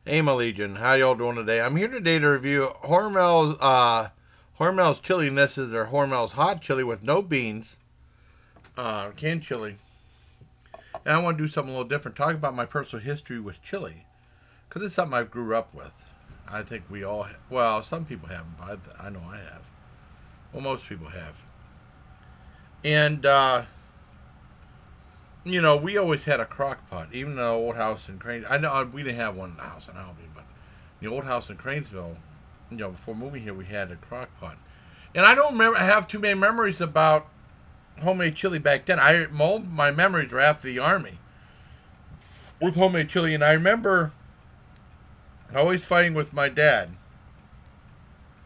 Hey, my Legion, how y'all doing today? I'm here today to review Hormel's chili, and this is their Hormel's hot chili with no beans, canned chili. And I want to do something a little different, talk about my personal history with chili, because it's something I grew up with. I think we all, well, some people haven't, but I know I have. Well, most people have. And, we always had a crock pot, even in the old house in Cranes. I know we didn't have one in the house in Albion, but in the old house in Cranesville, before moving here, we had a crock pot. And I don't remember have too many memories about homemade chili back then. My memories were after the army with homemade chili, and I remember always fighting with my dad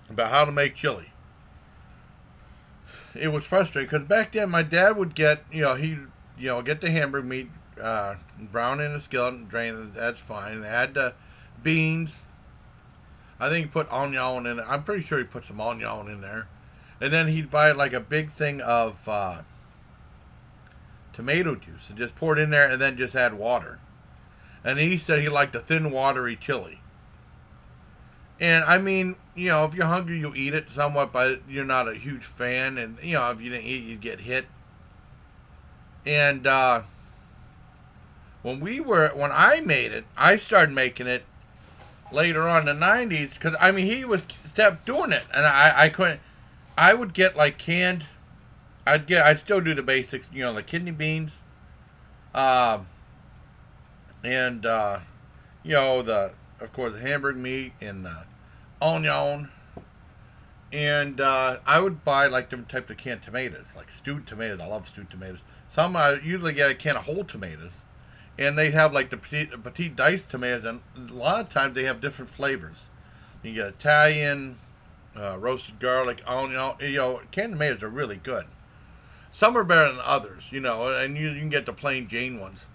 about how to make chili. It was frustrating because back then my dad would get, get the hamburger meat, brown in the skillet, and drain it. That's fine. Add the beans. I think he put onion in it. I'm pretty sure he put some onion in there. And then he'd buy like a big thing of tomato juice and just pour it in there and then just add water. And he said he liked a thin, watery chili. And I mean, if you're hungry, you'll eat it somewhat, but you're not a huge fan. And, if you didn't eat, you'd get hit. And when I made it, I started making it later on in the 90s because, he kept doing it. And I couldn't, I would get like canned, I'd still do the basics, the kidney beans, and, of course, the hamburger meat and the onion. And I would buy like different types of canned tomatoes, like stewed tomatoes. I love stewed tomatoes. Some I usually get a can of whole tomatoes, and they have like the petite diced tomatoes, and a lot of times they have different flavors. You get Italian, roasted garlic, onion. Canned tomatoes are really good. Some are better than others, and you can get the plain Jane ones.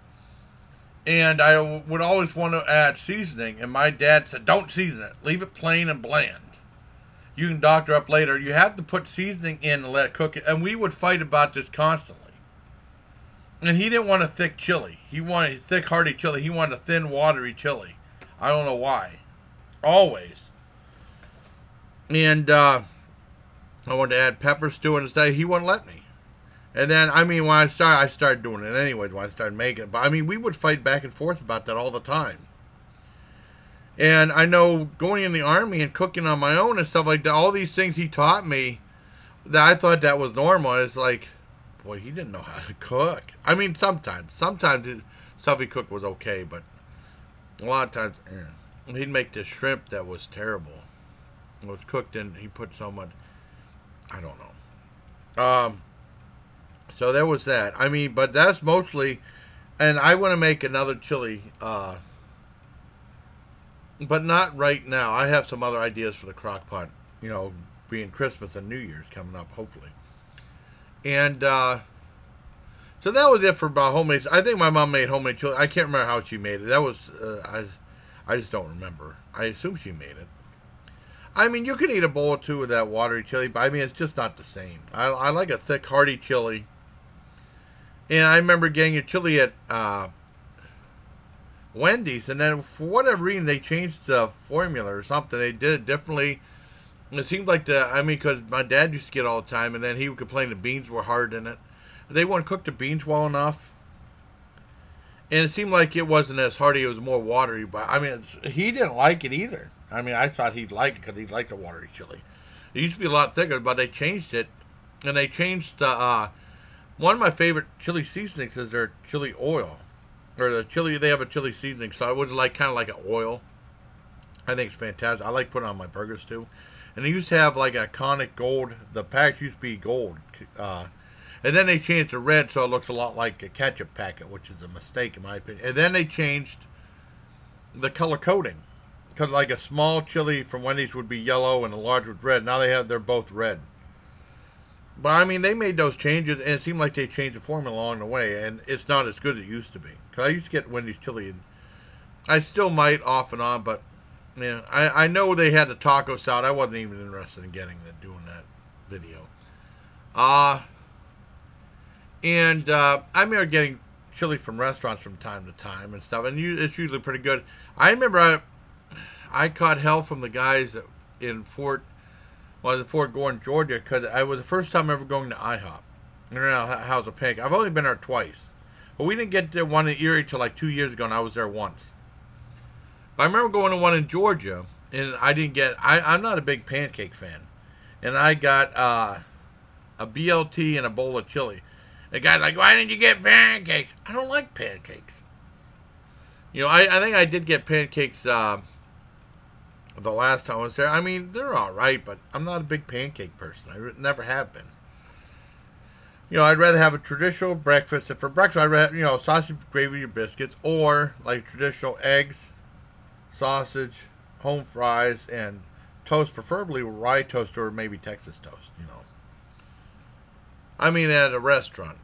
And I would always want to add seasoning, and my dad said, "Don't season it. Leave it plain and bland. You can doctor up later. You have to put seasoning in and let it cook it." And we would fight about this constantly. And he didn't want a thick chili. He wanted a thick, hearty chili. He wanted a thin, watery chili. I don't know why. Always. And I wanted to add peppers to it instead. He wouldn't let me. And then, when I started doing it anyways when I started making it. But, we would fight back and forth about that all the time. And I know going in the Army and cooking on my own and stuff like that, all these things he taught me that I thought that was normal. It's like, boy, he didn't know how to cook. Sometimes. Sometimes the stuff he cooked was okay, but a lot of times, he'd make this shrimp that was terrible. It was cooked in, he put so much, I don't know. So there was that. But that's mostly, and I want to make another chili, but not right now. I have some other ideas for the crock pot, being Christmas and New Year's coming up, hopefully. And so that was it for about homemade. I think my mom made homemade chili. I can't remember how she made it. That was I just don't remember. I assume she made it. You can eat a bowl or two of that watery chili, but it's just not the same. I like a thick, hearty chili. And I remember getting a chili at Wendy's, and then for whatever reason they changed the formula or something. They did it differently. It seemed like because my dad used to get it all the time, and then he would complain the beans were hard in it. They wouldn't cook the beans well enough. And it seemed like it wasn't as hearty, it was more watery. But, he didn't like it either. I thought he'd like it because he liked the watery chili. It used to be a lot thicker, but they changed it. And they changed the, one of my favorite chili seasonings is their chili oil. Or the chili, they have a chili seasoning, so it was kind of like an oil. I think it's fantastic. I like putting it on my burgers too. And they used to have like a iconic gold. The packs used to be gold. And then they changed to red, so it looks a lot like a ketchup packet, which is a mistake in my opinion. And then they changed the color coding. Because like a small chili from Wendy's would be yellow and a large was red. Now they're both red. But they made those changes, and it seemed like they changed the formula along the way, and it's not as good as it used to be. Because I used to get Wendy's chili, and I still might off and on, but yeah, I know they had the taco salad. I wasn't even interested in doing that video. I remember getting chili from restaurants from time to time and stuff, and it's usually pretty good. I remember I caught hell from the guys in Fort Gordon, Georgia, because I was the first time ever going to IHOP. House of Pancake. I've only been there twice, but we didn't get to one in Erie till like 2 years ago, and I was there once. But I remember going to one in Georgia, and I didn't get. I'm not a big pancake fan, and I got a BLT and a bowl of chili. The guy's like, "Why didn't you get pancakes?" I don't like pancakes. You know, I think I did get pancakes the last time I was there. I mean, they're all right, but I'm not a big pancake person. I never have been. You know, I'd rather have a traditional breakfast. And for breakfast, I'd rather, sausage, gravy, or biscuits, or like traditional eggs, sausage, home fries, and toast, preferably rye toast or maybe Texas toast, I mean, at a restaurant.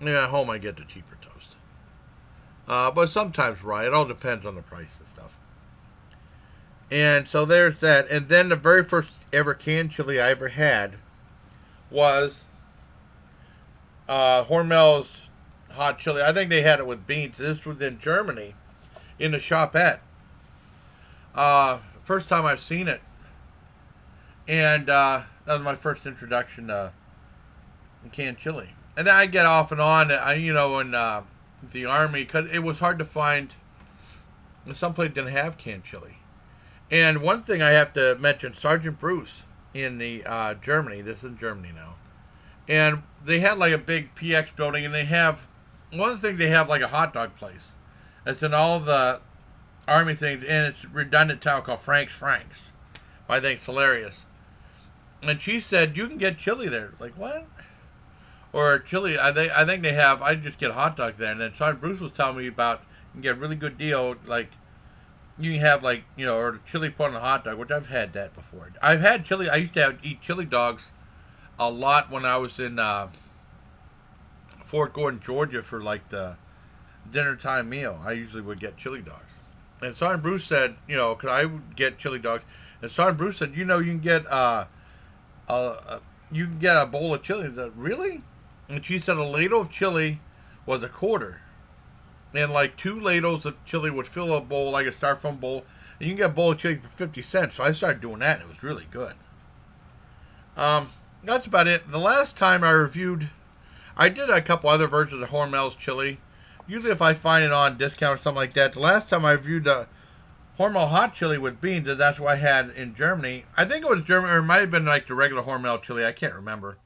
At home, I get the cheaper toast. But sometimes rye. It all depends on the price and stuff. And so there's that. And then the very first ever canned chili I ever had was Hormel's hot chili. I think they had it with beans. This was in Germany, in the shopette. First time I've seen it. And that was my first introduction to canned chili. And then I get off and on, in the Army, because it was hard to find. Some place didn't have canned chili. And one thing I have to mention, Sergeant Bruce in the Germany. This is in Germany now. And they had like a big PX building, and they have, one of the things they have like a hot dog place. It's in all the Army things, and it's redundant title called Frank's. I think it's hilarious. And she said, you can get chili there. Like, what? Or chili, I think they have, I just get hot dogs there. And then Sergeant Bruce was telling me about, you can get a really good deal, like, you can have like, or chili put on a hot dog, which I've had that before. I've had chili, I used to eat chili dogs a lot when I was in Fort Gordon, Georgia for like the dinner time meal. I usually would get chili dogs. And Sergeant Bruce said, because I would get chili dogs. And Sergeant Bruce said, you can get you can get a bowl of chili. I said, really? And she said a ladle of chili was $0.25. And like 2 ladles of chili would fill a bowl, like a styrofoam bowl. And you can get a bowl of chili for 50 cents. So I started doing that, and it was really good. That's about it. The last time I reviewed, I did a couple other versions of Hormel's chili. Usually if I find it on discount or something like that. The last time I reviewed the Hormel hot chili with beans, that's what I had in Germany. I think it was German, or it might have been like the regular Hormel chili. I can't remember.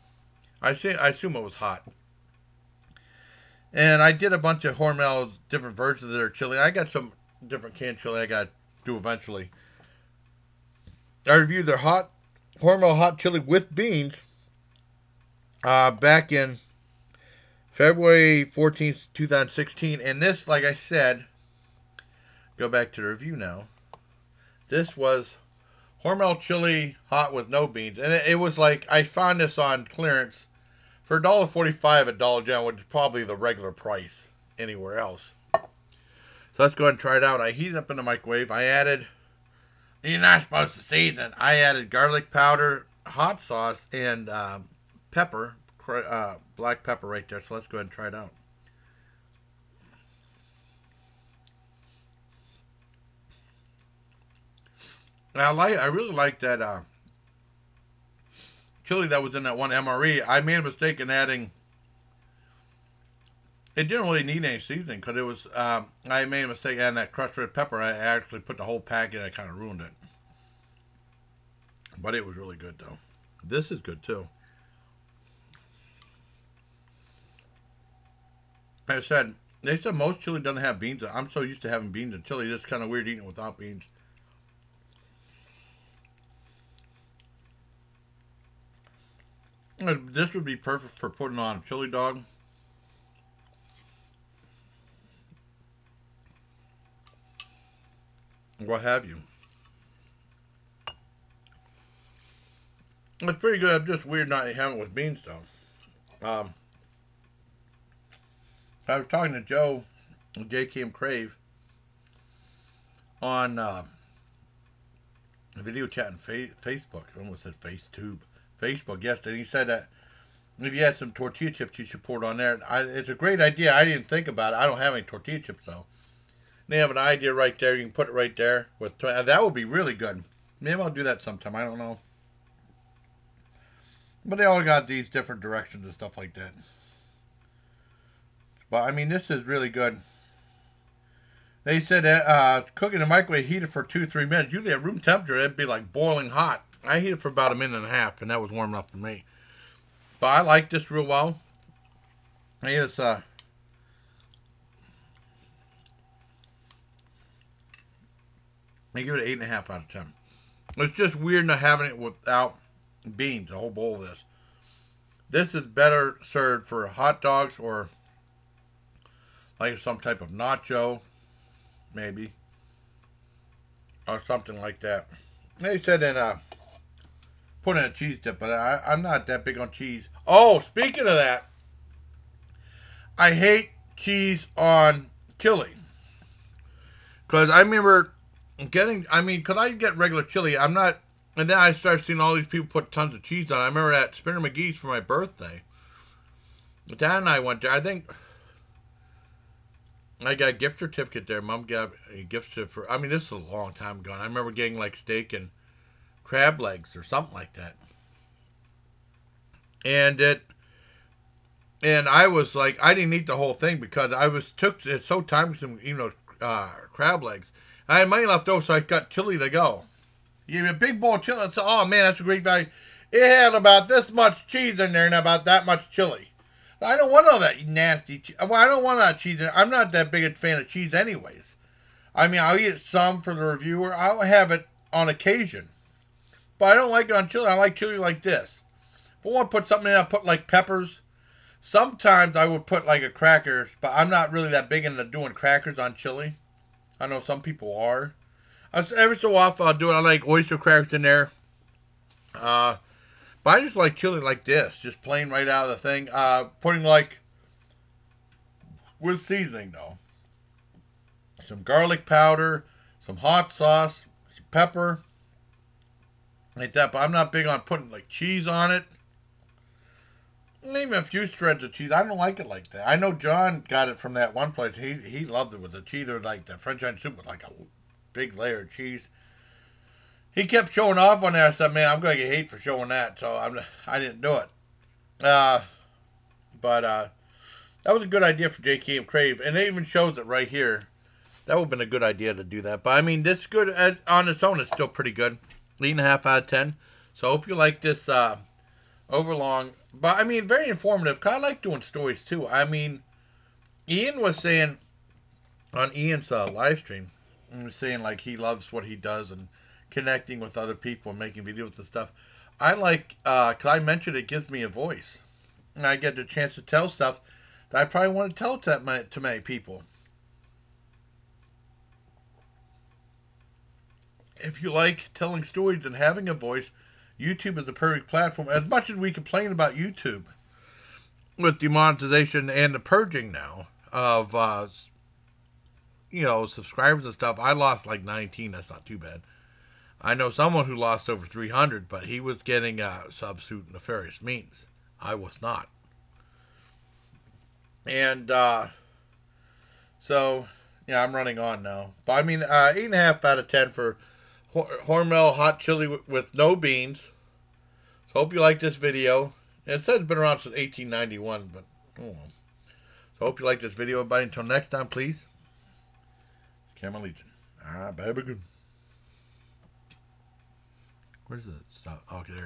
I assume it was hot. And I did a bunch of Hormel's different versions of their chili. I got some different canned chili I got to do eventually. I reviewed their Hormel hot chili with beans back in February 14th, 2016. And this, like I said, go back to the review now. This was Hormel chili hot with no beans. And it was like, I found this on clearance for $1.45 at Dollar General, which is probably the regular price anywhere else. So let's go ahead and try it out. I heat it up in the microwave. You're not supposed to season it. I added garlic powder, hot sauce, and pepper, black pepper right there. So let's go ahead and try it out. I really like that chili that was in that one MRE. I made a mistake in adding. It didn't really need any seasoning because it was. I made a mistake adding that crushed red pepper. I actually put the whole pack in. I kind of ruined it. But it was really good though. This is good too. Like I said, they said most chili doesn't have beans. I'm so used to having beans in chili. It's kind of weird eating it without beans. This would be perfect for putting on a chili dog. What have you. It's pretty good. It's just weird not having it with beans though. I was talking to Joe, JKM Crave, on video chat on Facebook. I almost said FaceTube. Facebook yesterday. He said that if you had some tortilla chips, you should pour it on there. It's a great idea. I didn't think about it. I don't have any tortilla chips though. They have an idea right there. You can put it right there. That would be really good. Maybe I'll do that sometime. I don't know. But they all got these different directions and stuff like that. But I mean, this is really good. They said cook in the microwave, heat it for 2-3 minutes. Usually at room temperature, it'd be like boiling hot. I heat it for about 1.5 minutes, and that was warm enough for me. But I like this real well. I give I give it an 8.5 out of 10. It's just weird not having it without beans, a whole bowl of this. This is better served for hot dogs or like some type of nacho, maybe, or something like that. They said put in a cheese dip, but I'm not that big on cheese. Oh, speaking of that, I hate cheese on chili. Because I remember because I get regular chili, I'm not, and then I started seeing all these people put tons of cheese on it. I remember at Spinner McGee's for my birthday. Dad and I went there. I think I got a gift certificate there. Mom got a gift certificate for, this is a long time ago. And I remember getting like steak and crab legs or something like that. And I was like, I didn't eat the whole thing because it's so time consuming, crab legs. I had money left over, so I got chili to go. You give me a big bowl of chili. I said, oh man, that's a great value. It had about this much cheese in there and about that much chili. I don't want all that nasty cheese. Well, I don't want that cheese. I'm not that big a fan of cheese anyways. I'll eat it some for the reviewer. I'll have it on occasion. But I don't like it on chili. I like chili like this. If I want to put something in, I'll put like peppers. Sometimes I would put like a crackers, but I'm not really that big into doing crackers on chili. I know some people are. Every so often I'll do it. I like oyster crackers in there. But I just like chili like this, just plain right out of the thing. Putting like, with seasoning though. Some garlic powder, some hot sauce, some pepper. Like that, but I'm not big on putting like cheese on it. Even a few shreds of cheese. I don't like it like that. I know John got it from that one place. He loved it with the cheese. Or like the French onion soup with like a big layer of cheese. He kept showing off on there. I said, man, I'm going to get hate for showing that. So I didn't do it. But that was a good idea for JKM Crave. And it even shows it right here. That would have been a good idea to do that. But this is good. On its own, it's still pretty good. 8.5 out of 10. So I hope you like this overlong. But very informative. Cause I like doing stories too. Ian was saying on Ian's live stream, he was saying like he loves what he does and connecting with other people and making videos and stuff. I like, cause I mentioned it gives me a voice, and I get the chance to tell stuff that I probably want to tell to many people. If you like telling stories and having a voice, YouTube is the perfect platform. As much as we complain about YouTube with demonetization and the purging now of, subscribers and stuff, I lost like 19. That's not too bad. I know someone who lost over 300, but he was getting subsuit nefarious means. I was not. And so, yeah, I'm running on now. But 8.5 out of 10 for Hormel hot chili with no beans. So hope you like this video. It says it's been around since 1891, but oh well. So hope you like this video, everybody. Until next time, please. Camera Legion. Baby good. Where's the stop? Okay, there.